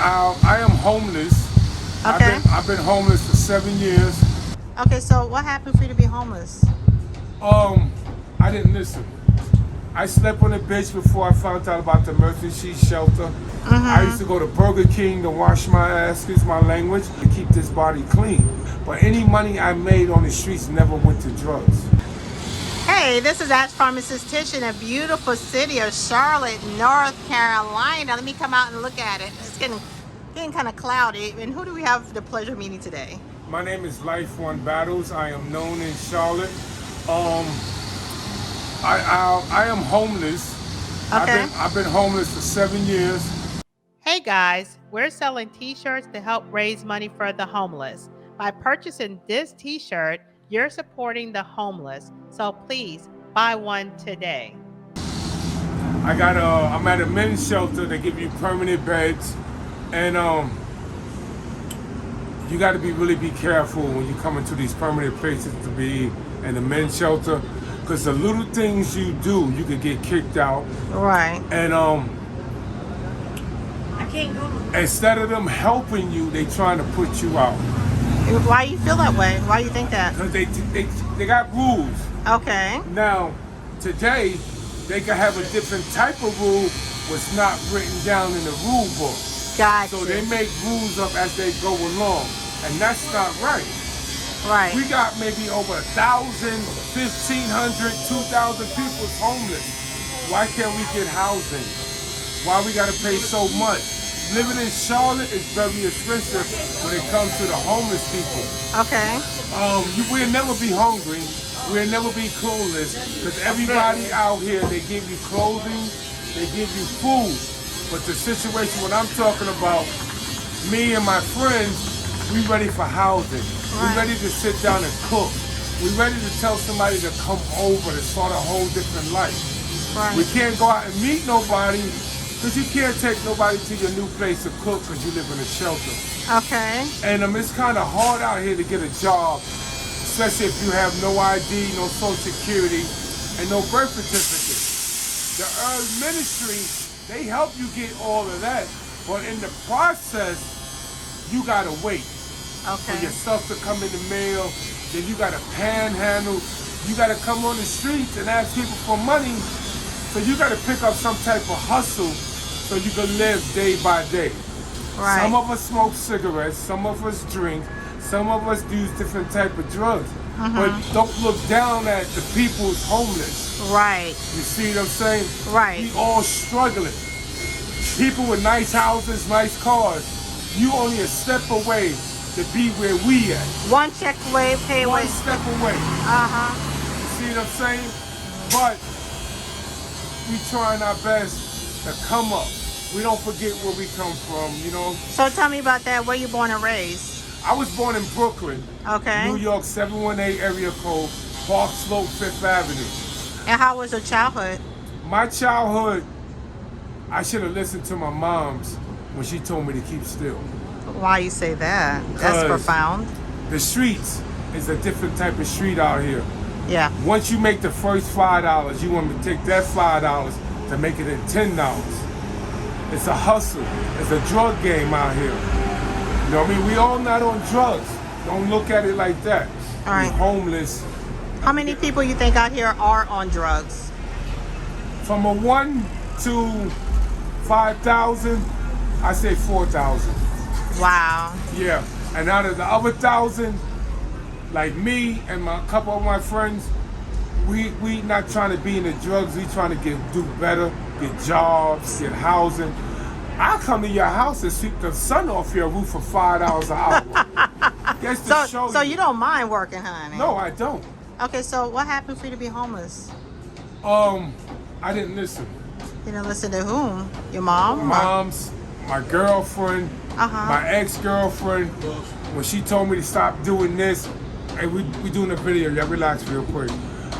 I am homeless. Okay. I've been homeless for 7 years. Okay, so what happened for you to be homeless? Um, I didn't listen. I slept on the bench before I found out about the emergency shelter. I used to go to Burger King to wash my ass, excuse my language, to keep this body clean. But any money I made on the streets never went to drugs. Hey, this is askrphtish in a beautiful city of Charlotte, North Carolina. Let me come out and look at it. It's getting kind of cloudy. And who do we have the pleasure of meeting today? My name is Life One Battles. I am known in Charlotte. Um, I am homeless. Okay. I've been homeless for 7 years. Hey guys, we're selling t-shirts to help raise money for the homeless. By purchasing this t-shirt, you're supporting the homeless. So please buy one today. I'm at a men's shelter. They give you permanent beds, and you got to really be careful when you come into these permanent places to be in a men's shelter, because the little things you do, you could get kicked out. Right. And instead of them helping you, they trying to put you out. Why you feel that way? Why you think that? Because they got rules. Okay. Now, today, they can have a different type of rule what's not written down in the rule book. Gotcha. So they make rules up as they go along, and that's not right. Right. We got maybe over 1,000, 1,500, 2,000 people homeless. Why can't we get housing? Why we gotta pay so much? Living in Charlotte is very expensive when it comes to the homeless people. Okay. We'll never be hungry. We'll never be clueless, because everybody out here, they give you clothing, they give you food. But the situation, what I'm talking about, me and my friends, we ready for housing. We ready to sit down and cook. We ready to tell somebody to come over to start a whole different life. Right. We can't go out and meet nobody, because you can't take nobody to your new place to cook because you live in a shelter. Okay. And it's kind of hard out here to get a job, especially if you have no ID, no social security, and no birth certificate. The Earth Ministry, they help you get all of that, but in the process, you gotta wait for your stuff to come in the mail. Then you gotta panhandle. You gotta come on the streets and ask people for money. So you gotta pick up some type of hustle so you can live day by day. Right. Some of us smoke cigarettes, some of us drink, some of us use different type of drugs. But don't look down at the people who's homeless. Right. You see what I'm saying? Right. We all struggling. People with nice houses, nice cars. You only a step away to be where we at. One check away, pay away. One step away. You see what I'm saying? But we trying our best to come up. We don't forget where we come from, you know? So tell me about that. Where you born and raised? I was born in Brooklyn, Okay. New York, 718 area code, Park Slope, 5th Avenue. And how was your childhood? My childhood, I should have listened to my mom's when she told me to keep still. Why you say that? That's 'Cause profound. The streets is a different type of street out here. Yeah. Once you make the first $5, you want to take that $5 to make it in $10. It's a hustle. It's a drug game out here. You know what I mean? We all not on drugs. Don't look at it like that. All right. We're homeless. How many people you think out here are on drugs? From a 1 to 5,000, I say 4,000. Wow. Yeah. And out of the other 1,000, like me and a couple of my friends, we not trying to be in the drugs. We trying to do better, get jobs, get housing. I come to your house and sweep the sun off your roof for $5 an hour. That's to show So you don't mind working, honey? No, I don't. Okay, so what happened for you to be homeless? I didn't listen. You didn't listen to whom? Your mom? Mom's, my girlfriend, my ex-girlfriend, when she told me to stop doing this, and we doing a video, y'all relax real quick.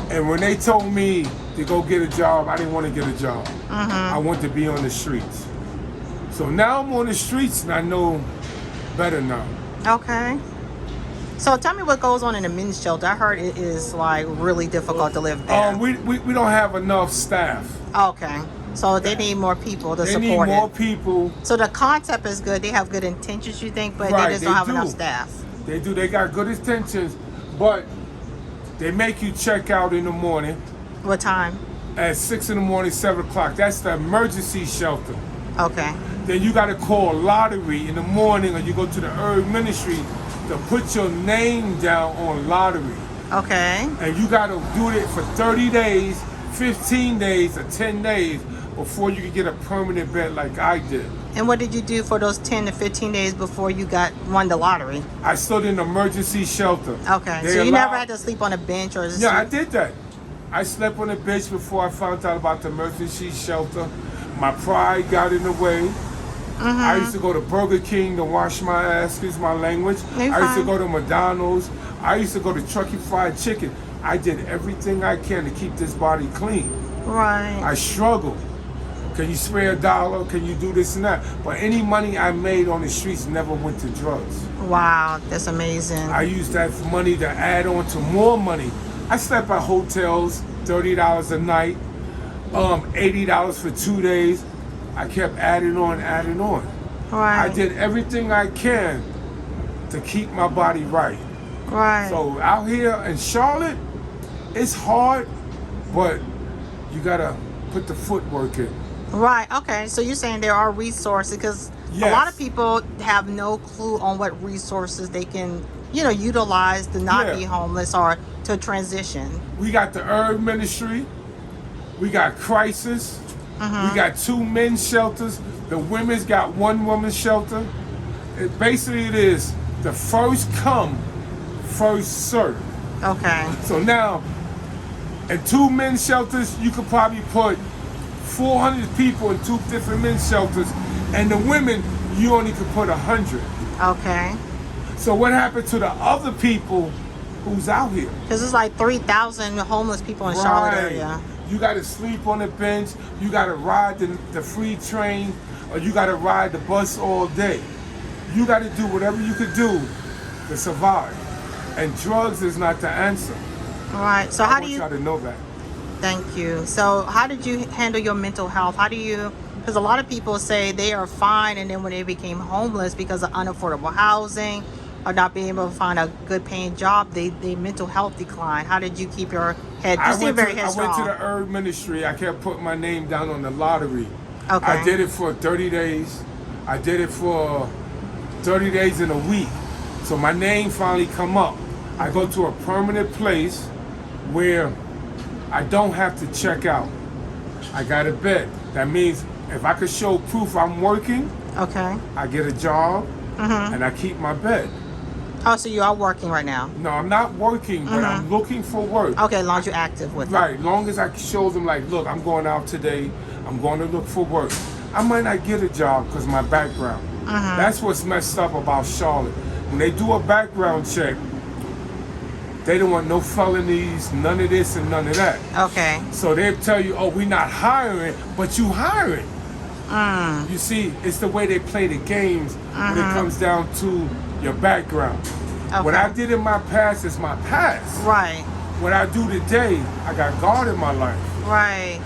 And when they told me to go get a job, I didn't want to get a job. I want to be on the streets. So now I'm on the streets and I know better now. Okay. So tell me what goes on in a men's shelter. I heard it is like really difficult to live there. We don't have enough staff. Okay. So they need more people to They support need more it. people. So the concept is good. They have good intentions, you think, but Right, they just don't they have enough do. staff. They do. They got good intentions, but they make you check out in the morning What time? at 6 in the morning, 7 o'clock. That's the emergency shelter. Okay. Then you got to call a lottery in the morning, or you go to the herb ministry to put your name down on lottery. Okay. And you got to do it for 30 days, 15 days, or 10 days before you can get a permanent bed like I did. And what did you do for those 10 to 15 days before you won the lottery? I stood in an emergency shelter. Okay. They So you allow- never had to sleep on a bench or Yeah, I did that. I slept on the bench before I found out about the emergency shelter. My pride got in the way. I used to go to Burger King to wash my ass, excuse my language. You're I used to fine. go to McDonald's. I used to go to Truckee Fried Chicken. I did everything I can to keep this body clean. Right. I struggled. Can you spare $1? Can you do this and that? But any money I made on the streets never went to drugs. Wow, that's amazing. I used that money to add on to more money. I slept at hotels, $30 a night, $80 for 2 days. I kept adding on. Right. I did everything I can to keep my body right. Right. So out here in Charlotte, it's hard, but you gotta put the footwork in. Right. Okay. So you're saying there are resources because a Yes. lot of people have no clue on what resources they can, utilize to not Yeah. be homeless or to transition. We got the herb ministry. We got crisis. We got 2 men's shelters. The women's got 1 women's shelter. Basically, it is the first come, first serve. Okay. So now, in 2 men's shelters, you could probably put 400 people in 2 different men's shelters, and the women, you only could put 100. Okay. So what happened to the other people who's out here? Because it's like 3,000 homeless people in Charlotte area. You got to sleep on the bench. You got to ride the free train, or you got to ride the bus all day. You got to do whatever you could do to survive. And drugs is not the answer. Right. So I how want do you? y'all to know that. Thank you. So how did you handle your mental health? How do you? Because a lot of people say they are fine, and then when they became homeless because of unaffordable housing or not being able to find a good paying job, they mental health decline. How did you keep your head? You seem very I headstrong. went to the herb ministry. I kept putting my name down on the lottery. Okay. I did it for 30 days. I did it for 30 days in a week. So my name finally come up. I go to a permanent place where I don't have to check out. I got a bed. That means if I could show proof I'm working, Okay. I get a job and I keep my bed. Oh, so you are working right now? No, I'm not working, but I'm looking for work. Okay, as long as you're active with it. Right, long as I can show them like, look, I'm going out today, I'm going to look for work. I might not get a job because my background. That's what's messed up about Charlotte. When they do a background check, they don't want no felonies, none of this and none of that. Okay. So they'll tell you, oh, we're not hiring, but you hiring. You see, it's the way they play the games when it comes down to your background. What I did in my past is my past. Right. What I do today, I got God in my life. Right.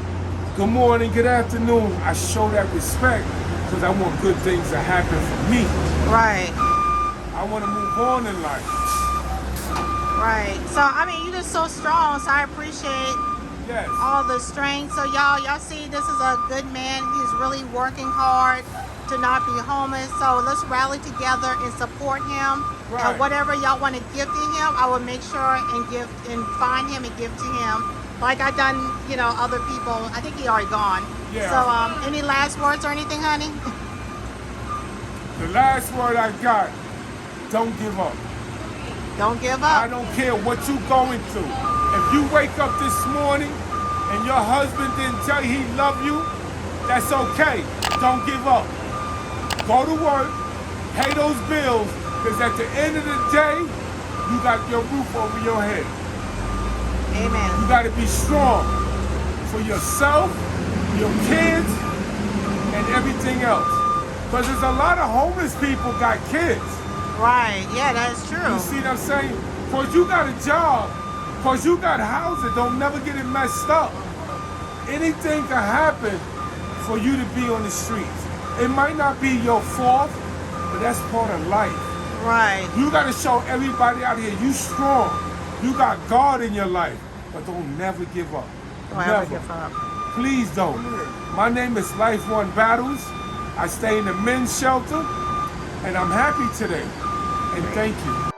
Good morning, good afternoon. I show that respect because I want good things to happen for me. Right. I want to move on in life. Right. So I mean, you're just so strong. So I appreciate Yes. all the strength. So y'all see, this is a good man. He's really working hard to not be homeless. So let's rally together and support him. Right. And whatever y'all want to give to him, I will make sure and give and find him and give to him. Like I done, other people. I think he already gone. Yeah. So any last words or anything, honey? The last word I got, don't give up. Don't give I up. don't care what you're going through. If you wake up this morning and your husband didn't tell you he loved you, that's okay. Don't give up. Go to work, pay those bills, because at the end of the day, you got your roof over your head. You Amen. got to be strong for yourself, your kids, and everything else. Because there's a lot of homeless people got kids. Right. Yeah, that's true. You see what I'm saying? Because you got a job, because you got housing, don't never get it messed up. Anything can happen for you to be on the streets. It might not be your fault, but that's part of life. Right. You got to show everybody out here you strong. You got God in your life, but don't never give up. Don't never. ever give up. Please don't. My name is Life One Battles. I stay in the men's shelter, and I'm happy today. And thank you.